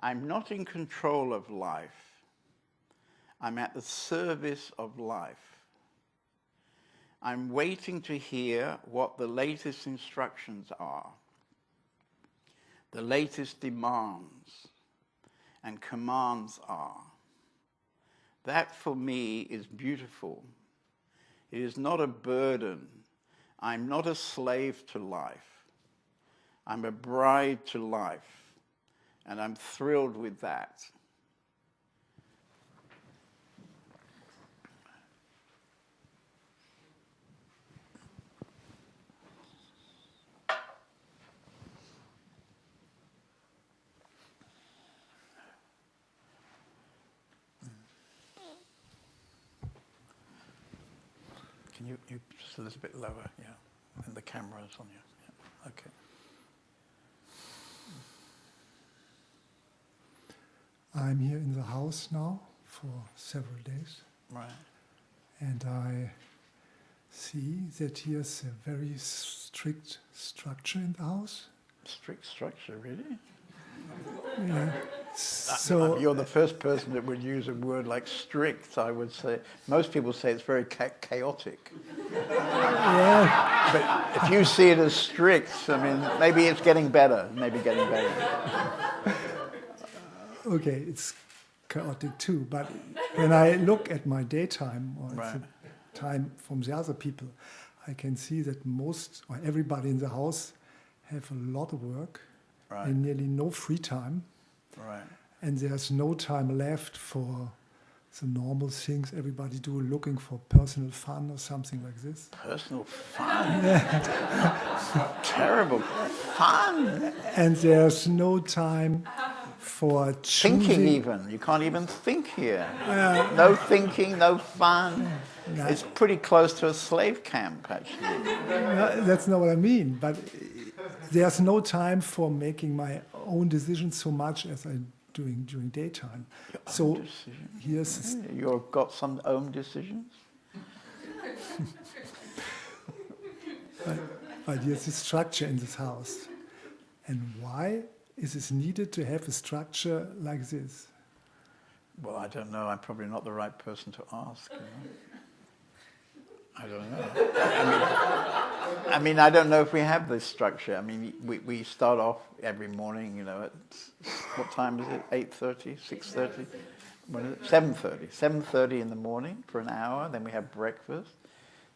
I'm not in control of life. I'm at the service of life. I'm waiting to hear what the latest instructions are, the latest demands and commands are. That for me is beautiful. It is not a burden. I'm not a slave to life. I'm a bride to life, and I'm thrilled with that. Can you just a little bit lower, yeah, and the camera's on you. Yeah. Okay. I'm here in the house now for several days. Right. And I see that here's a very strict structure in the house. Strict structure, really? Yeah. So you're the first person that would use a word like strict, I would say. Most people say it's very chaotic. yeah. But if you see it as strict, I mean, maybe it's getting better. Okay, it's chaotic too. But when I look at my daytime or Right. the time from the other people, I can see that most or everybody in the house have a lot of work. Right. And nearly no free time. Right. And there's no time left for the normal things everybody do, looking for personal fun or something like this. Personal fun? Terrible fun. And there's no time for Thinking even. You can't even think here. No thinking, no fun. No. It's pretty close to a slave camp, actually. No, that's not what I mean. But there's no time for making my own decisions so much as I'm doing during daytime. So here's... You've got some own decisions? but here's the structure in this house. And why is it needed to have a structure like this? Well, I don't know. I'm probably not the right person to ask. You know? I don't know. I mean, I don't know if we have this structure. I mean, we start off every morning, you know, at, what time is it? 8:30, 6:30? 7:30. 7:30 in the morning for an hour. Then we have breakfast.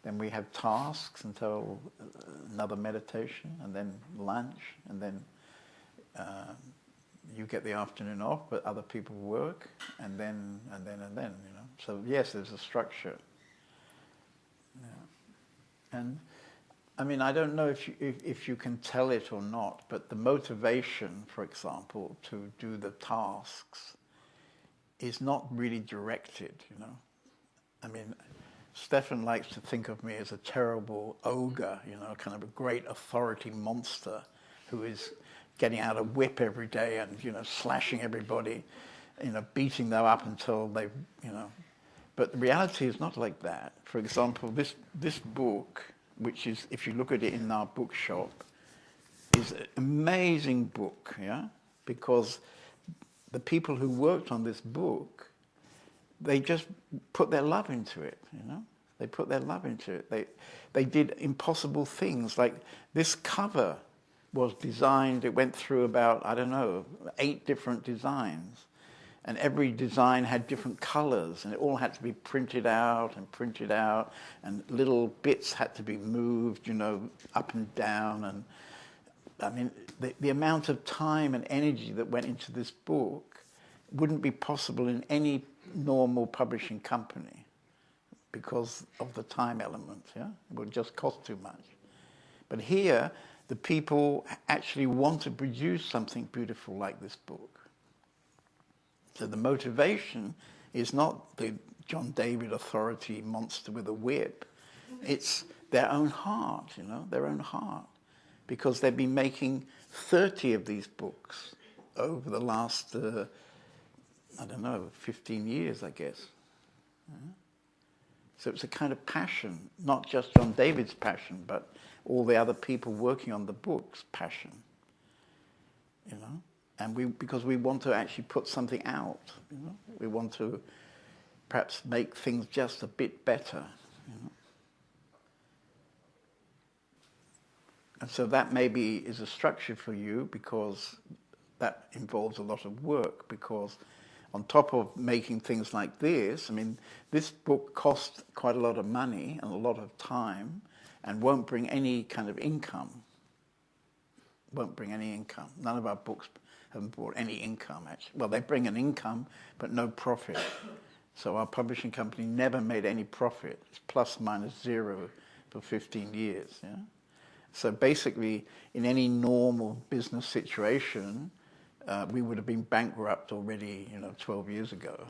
Then we have tasks until another meditation, and then lunch, and then you get the afternoon off, but other people work, and then, you know. So yes, there's a structure. Yeah. And I mean, I don't know if you can tell it or not, but the motivation, for example, to do the tasks is not really directed, you know. I mean, Stefan likes to think of me as a terrible ogre, you know, kind of a great authority monster who is getting out a whip every day and, you know, slashing everybody, you know, beating them up until they, you know. But the reality is not like that. For example, this book, which is, if you look at it in our bookshop, is an amazing book, yeah? Because the people who worked on this book, they just put their love into it, you know? They put their love into it. They did impossible things, like this cover was designed, it went through about, I don't know, 8 different designs. And every design had different colors, and it all had to be printed out, and little bits had to be moved, you know, up and down. And I mean, the amount of time and energy that went into this book wouldn't be possible in any normal publishing company because of the time element, yeah? It would just cost too much. But here, the people actually want to produce something beautiful like this book. So the motivation is not the John David authority monster with a whip. It's their own heart, you know, their own heart. Because they've been making 30 of these books over the last, 15 years, I guess. Yeah. So it's a kind of passion, not just John David's passion, but all the other people working on the book's passion, you know. And because we want to actually put something out, you know? We want to perhaps make things just a bit better, you know? And so that maybe is a structure for you, because that involves a lot of work, because on top of making things like this, I mean, this book costs quite a lot of money and a lot of time and won't bring any kind of income. Won't bring any income. None of our books haven't brought any income, actually. Well, they bring an income, but no profit. So our publishing company never made any profit. It's plus minus zero for 15 years, yeah? So basically, in any normal business situation, we would have been bankrupt already, 12 years ago.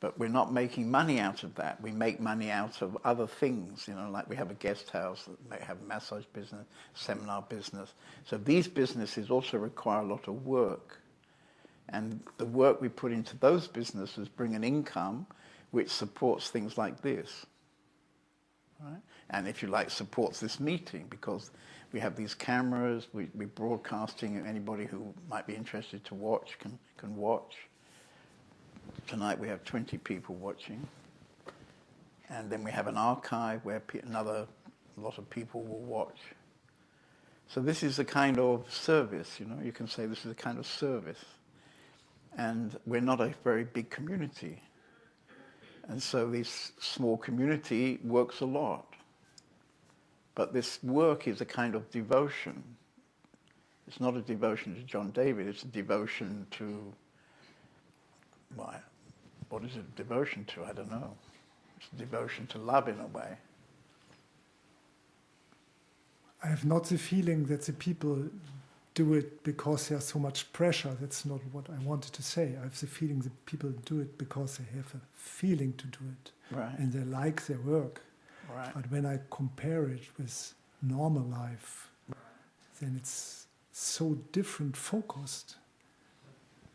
But we're not making money out of that. We make money out of other things, like we have a guest house, we have a massage business, seminar business. So these businesses also require a lot of work. And the work we put into those businesses bring an income which supports things like this. Right? And if you like, supports this meeting, because we have these cameras, we're broadcasting, and anybody who might be interested to watch can watch. Tonight we have 20 people watching. And then we have an archive where another lot of people will watch. So this is a kind of service, you can say this is a kind of service. And we're not a very big community. And so this small community works a lot. But this work is a kind of devotion. It's not a devotion to John David, it's a devotion to, what is it devotion to? I don't know. It's a devotion to love in a way. I have not the feeling that the people do it because there's so much pressure. That's not what I wanted to say. I have the feeling that people do it because they have a feeling to do it. Right. And they like their work. Right. But when I compare it with normal life, then it's so different focused.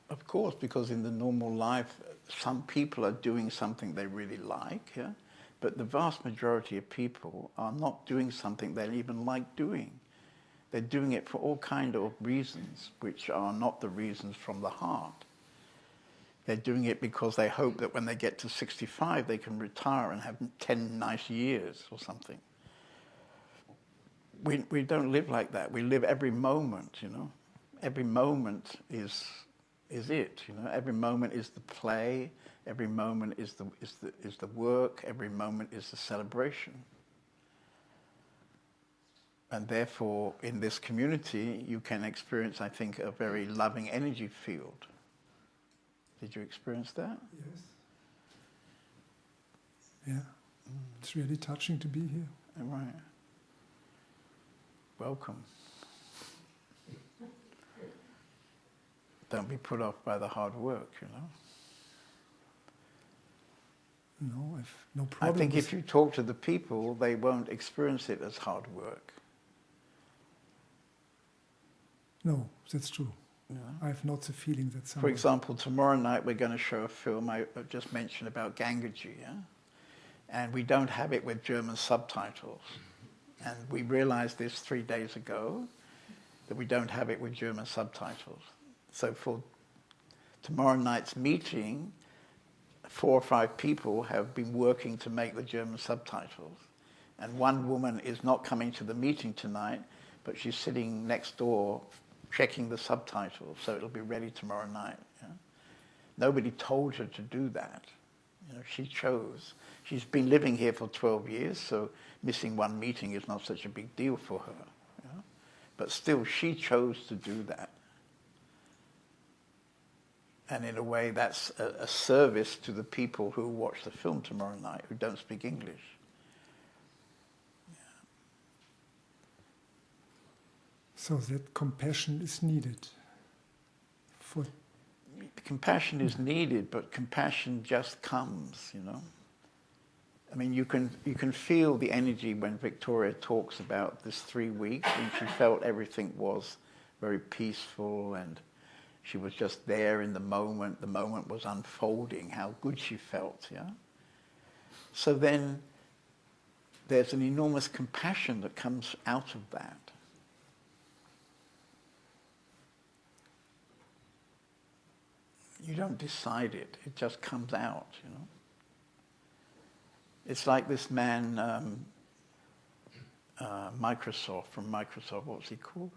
Of course, because in the normal life, some people are doing something they really like, yeah? But the vast majority of people are not doing something they even like doing. They're doing it for all kind of reasons, which are not the reasons from the heart. They're doing it because they hope that when they get to 65, they can retire and have 10 nice years or something. We don't live like that. We live every moment, Every moment is it, Every moment is the play. Every moment is the work. Every moment is the celebration. And therefore, in this community, you can experience, I think, a very loving energy field. Did you experience that? Yes. Yeah. It's really touching to be here. Right. Welcome. Don't be put off by the hard work, No, I've no problem. I think if you talk to the people, they won't experience it as hard work. No, that's true. Yeah. I have not the feeling that For example, tomorrow night we're going to show a film I just mentioned about Gangaji, yeah? And we don't have it with German subtitles. And we realized this 3 days ago, that we don't have it with German subtitles. So for tomorrow night's meeting, 4 or 5 people have been working to make the German subtitles. And one woman is not coming to the meeting tonight, but she's sitting next door checking the subtitles, so it'll be ready tomorrow night. Yeah? Nobody told her to do that. She chose. She's been living here for 12 years, so missing one meeting is not such a big deal for her. Yeah? But still, she chose to do that. And in a way, that's a service to the people who watch the film tomorrow night, who don't speak English. So that compassion is needed. Compassion is needed, but compassion just comes, I mean, you can feel the energy when Victoria talks about this 3 weeks, when she felt everything was very peaceful and she was just there in the moment was unfolding, how good she felt, yeah? So then there's an enormous compassion that comes out of that. You don't decide it. It just comes out, you know. It's like this man, from Microsoft, what's he called?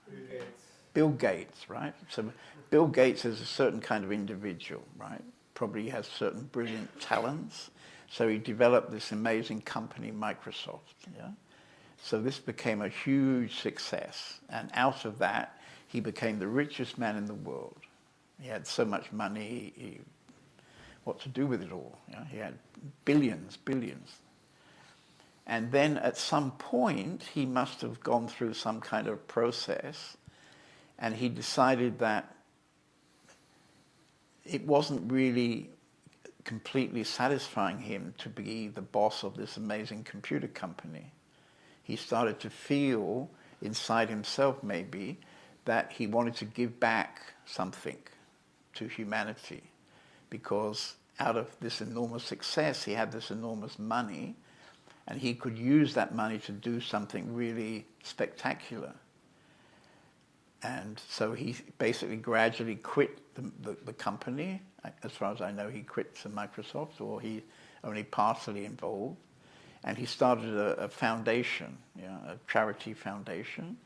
Bill Gates. Bill Gates, right? So Bill Gates is a certain kind of individual, right? Probably has certain brilliant talents. So he developed this amazing company, Microsoft, yeah? So this became a huge success. And out of that, he became the richest man in the world. He had so much money, what to do with it all? Yeah? He had billions. And then at some point, he must have gone through some kind of process, and he decided that it wasn't really completely satisfying him to be the boss of this amazing computer company. He started to feel inside himself maybe that he wanted to give back something to humanity, because out of this enormous success he had this enormous money, and he could use that money to do something really spectacular. And so he basically gradually quit the company. As far as I know, he quit Microsoft, or he only partially involved. And he started a foundation, a charity foundation.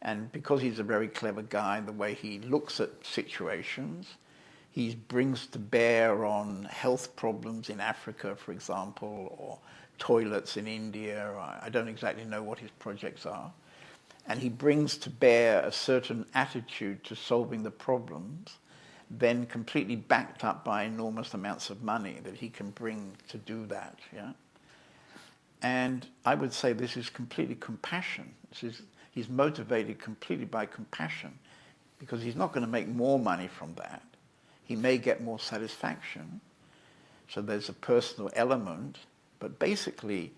And because he's a very clever guy, the way he looks at situations, he brings to bear on health problems in Africa, for example, or toilets in India. I don't exactly know what his projects are. And he brings to bear a certain attitude to solving the problems, then completely backed up by enormous amounts of money that he can bring to do that. Yeah? And I would say this is completely compassion. He's motivated completely by compassion, because he's not going to make more money from that. He may get more satisfaction. So there's a personal element. But basically,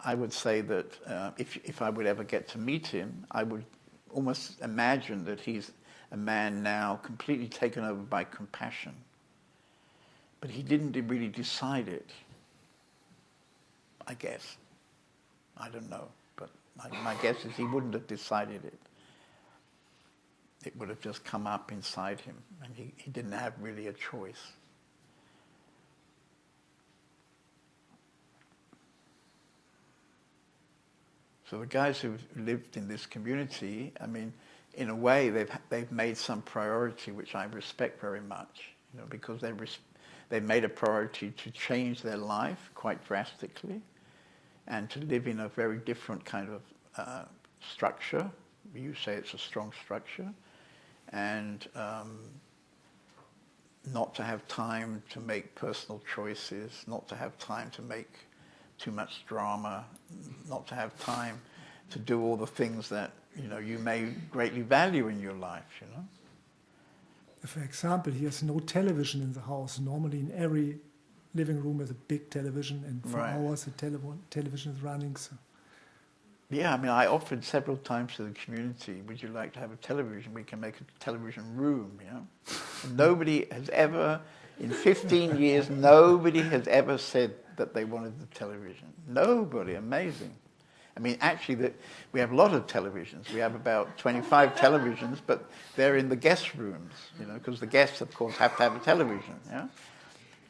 I would say that if I would ever get to meet him, I would almost imagine that he's a man now completely taken over by compassion. But he didn't really decide it, I guess. I don't know, but my guess is he wouldn't have decided it. It would have just come up inside him, and he didn't have really a choice. So the guys who've lived in this community, I mean, in a way, they've made some priority, which I respect very much, you know, because they've made a priority to change their life quite drastically, and to live in a very different kind of structure. You say it's a strong structure, and not to have time to make personal choices, not to have time to make too much drama, not to have time to do all the things that, you know, you may greatly value in your life, you know. For example, he has no television in the house. Normally in every living room is a big television, and for hours the television is running. So. Yeah, I mean, I offered several times to the community, would you like to have a television? We can make a television room, you know. And nobody has ever, in 15 years, nobody has ever said that they wanted the television. Nobody, amazing. I mean, actually, we have a lot of televisions. We have about 25 televisions, but they're in the guest rooms, you know, because the guests, of course, have to have a television, yeah?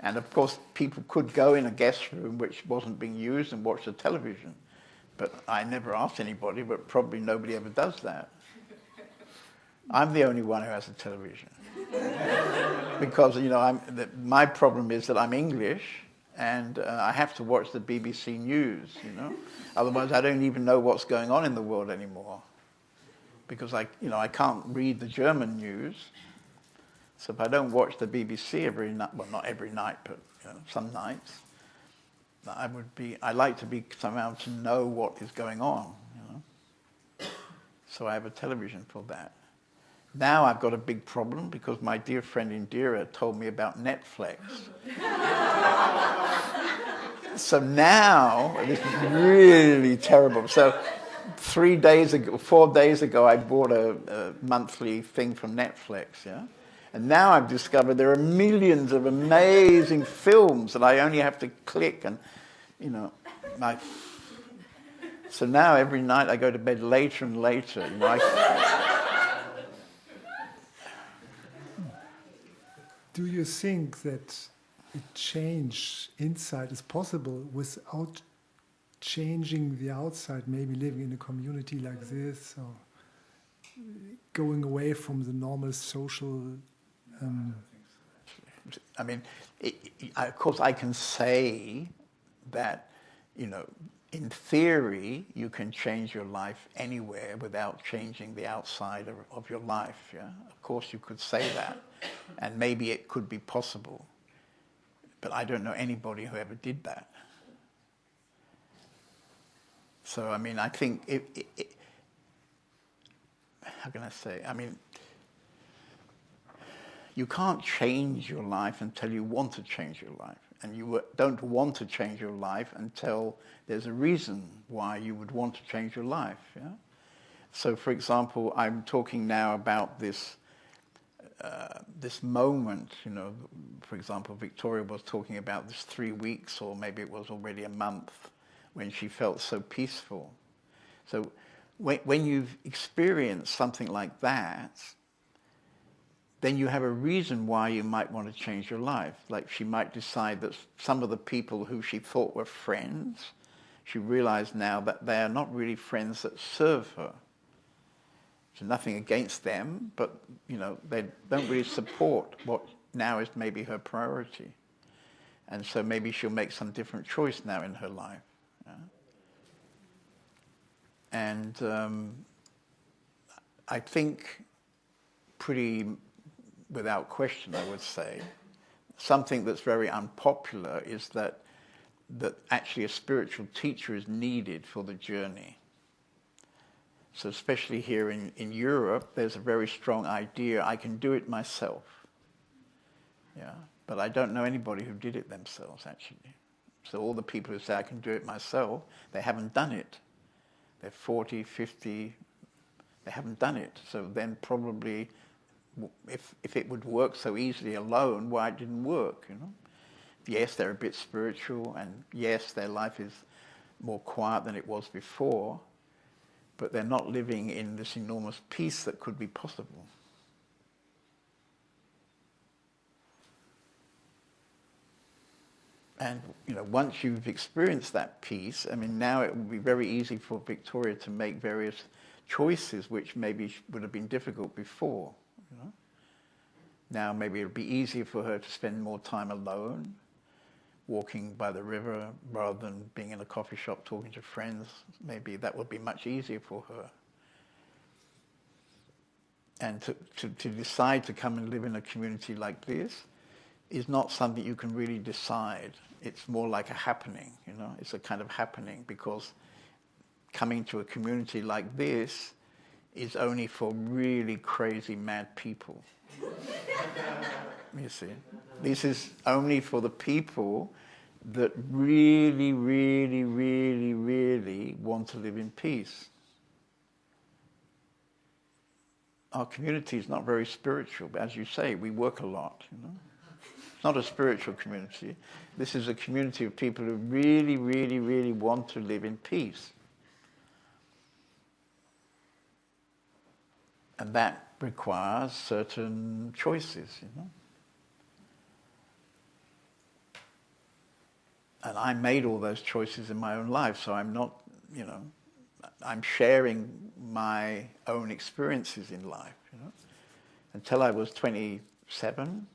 And, of course, people could go in a guest room which wasn't being used and watch the television. But I never asked anybody, but probably nobody ever does that. I'm the only one who has a television. Because, you know, my problem is that I'm English, and I have to watch the BBC News, you know. Otherwise, I don't even know what's going on in the world anymore. Because, I can't read the German news. So if I don't watch the BBC every night, well, not every night, but you know, some nights, I like to be somehow to know what is going on, you know. So I have a television for that. Now I've got a big problem because my dear friend Indira told me about Netflix. So now, this is really terrible. So 4 days ago, I bought a monthly thing from Netflix, yeah? And now I've discovered there are millions of amazing films that I only have to click and, you know, so now every night I go to bed later and later, you know. Do you think that a change inside is possible without changing the outside, maybe living in a community like this, or going away from the normal social... I mean, of course I can say that, in theory, you can change your life anywhere without changing the outside of your life. Yeah, of course you could say that, and maybe it could be possible. But I don't know anybody who ever did that. So I mean, I think how can I say? I mean, you can't change your life until you want to change your life. And you don't want to change your life until there's a reason why you would want to change your life. Yeah? So, for example, I'm talking now about this moment. For example, Victoria was talking about this 3 weeks, or maybe it was already a month, when she felt so peaceful. So, when you've experienced something like that, then you have a reason why you might want to change your life. Like she might decide that some of the people who she thought were friends, she realized now that they are not really friends that serve her. So nothing against them, but they don't really support what now is maybe her priority. And so maybe she'll make some different choice now in her life. Yeah? And I think pretty without question, I would say, something that's very unpopular is that actually a spiritual teacher is needed for the journey. So especially here in Europe, there's a very strong idea, I can do it myself. Yeah, but I don't know anybody who did it themselves, actually. So all the people who say, I can do it myself, they haven't done it. They're 40, 50, they haven't done it. So then probably, if it would work so easily alone, why it didn't work, Yes, they're a bit spiritual, and yes, their life is more quiet than it was before, but they're not living in this enormous peace that could be possible. And once you've experienced that peace, I mean, now it would be very easy for Victoria to make various choices which maybe would have been difficult before. Now maybe it would be easier for her to spend more time alone, walking by the river rather than being in a coffee shop talking to friends. Maybe that would be much easier for her. And to decide to come and live in a community like this is not something you can really decide. It's more like a happening, It's a kind of happening, because coming to a community like this is only for really crazy, mad people. You see, this is only for the people that really, really, really, really want to live in peace. Our community is not very spiritual, but as you say, we work a lot, It's not a spiritual community. This is a community of people who really, really, really want to live in peace. And that requires certain choices, And I made all those choices in my own life, so I'm not, I'm sharing my own experiences in life, Until I was 27,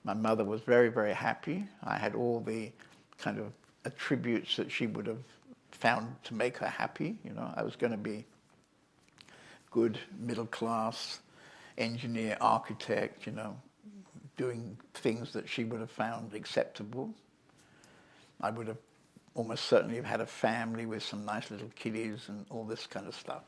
my mother was very, very happy. I had all the kind of attributes that she would have found to make her happy, I was going to be good middle class engineer, architect, doing things that she would have found acceptable. I would have almost certainly have had a family with some nice little kiddies and all this kind of stuff,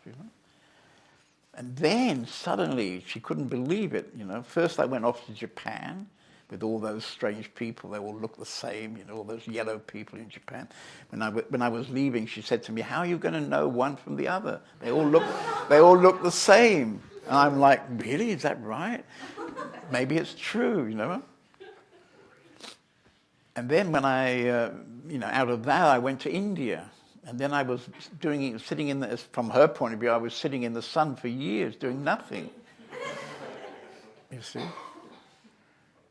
And then suddenly she couldn't believe it, First I went off to Japan with all those strange people. They all look the same, all those yellow people in Japan. When I was leaving, she said to me, "How are you going to know one from the other? They all look the same." And I'm like, "Really? Is that right? Maybe it's true, And then when I, out of that, I went to India. And then I was from her point of view, I was sitting in the sun for years doing nothing. You see?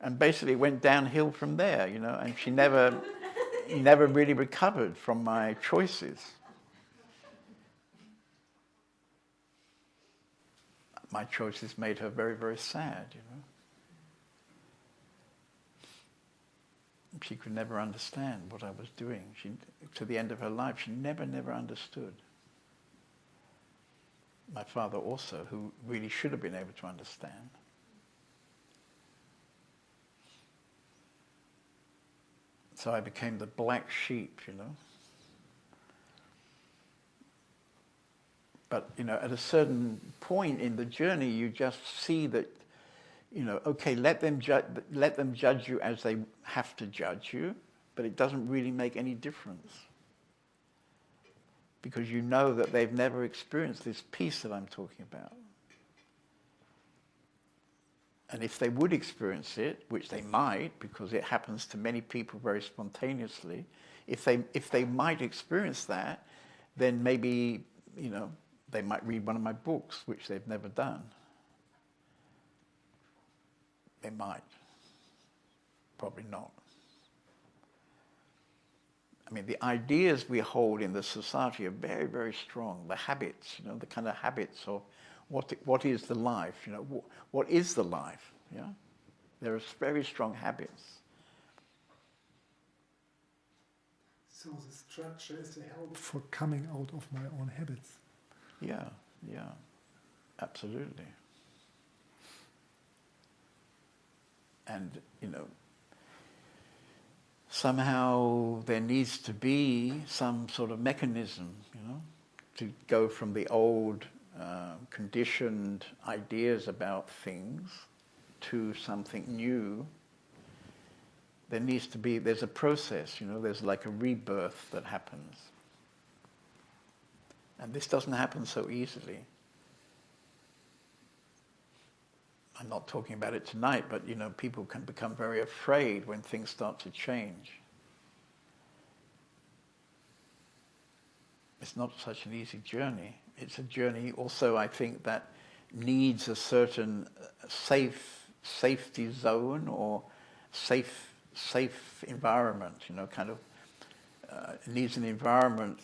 And basically it went downhill from there, you know, and she never really recovered from my choices. My choices made her very, very sad, you know. She could never understand what I was doing. To the end of her life, she never understood. My father also, who really should have been able to understand. So I became the black sheep, you know. But, you know, at a certain point in the journey, you just see that, you know, okay, let them judge you as they have to judge you, but it doesn't really make any difference. Because you know that they've never experienced this peace that I'm talking about. And if they would experience it, which they might, because it happens to many people very spontaneously, if they might experience that, then maybe, you know, they might read one of my books, which they've never done. They might. Probably not. I mean, the ideas we hold in the society are very, very strong. The habits, you know, the kind of habits of what is the life, you know, what is the life, yeah? There are very strong habits. So the structure is a help for coming out of my own habits. Yeah, absolutely. And, you know, somehow there needs to be some sort of mechanism, you know, to go from the old conditioned ideas about things to something new. There's a process, you know, there's like a rebirth that happens. And this doesn't happen so easily. I'm not talking about it tonight, but, you know, people can become very afraid when things start to change. It's not such an easy journey. It's a journey also, I think, that needs a certain safety zone or safe environment, you know, kind of it needs an environment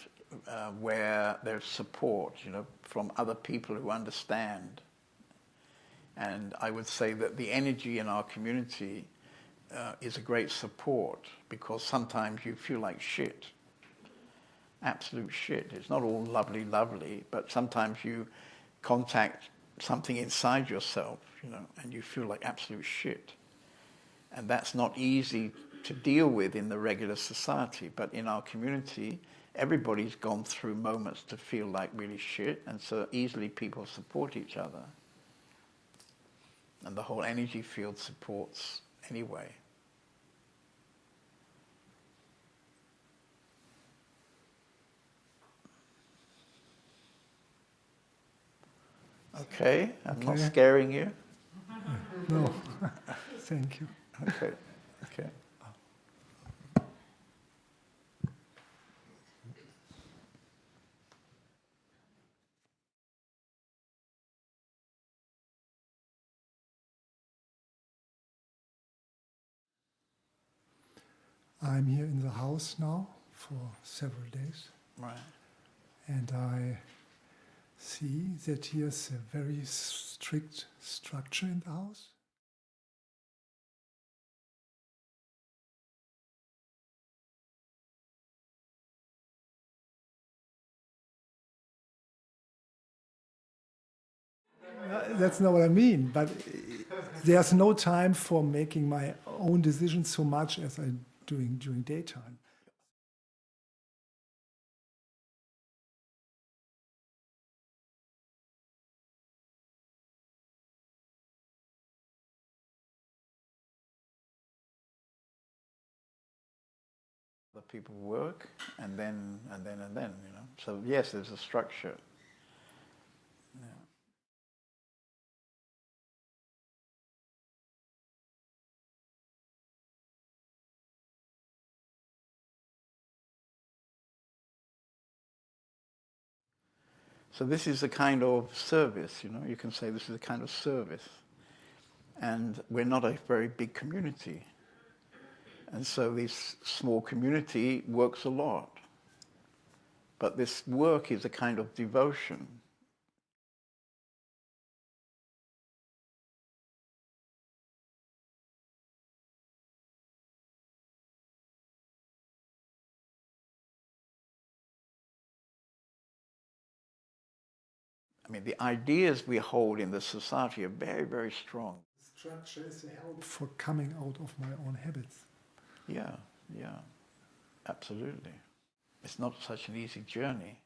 where there's support, you know, from other people who understand. And I would say that the energy in our community is a great support, because sometimes you feel like shit. Absolute shit. It's not all lovely, but sometimes you contact something inside yourself, you know, and you feel like absolute shit. And that's not easy to deal with in the regular society, but in our community, everybody's gone through moments to feel like really shit, and so easily people support each other. And the whole energy field supports anyway. Okay, I'm not scaring you. No, thank you. Okay. I'm here in the house now for several days. Right. And I see that here's a very strict structure in the house. That's not what I mean, but there's no time for making my own decisions so much as I'm doing during daytime. The people work, and then, you know. So yes, there's a structure. Yeah. So this is a kind of service, you know. You can say this is a kind of service. And we're not a very big community. And so this small community works a lot. But this work is a kind of devotion. I mean, the ideas we hold in the society are very, very strong. Structure is a help for coming out of my own habits. Yeah, absolutely. It's not such an easy journey.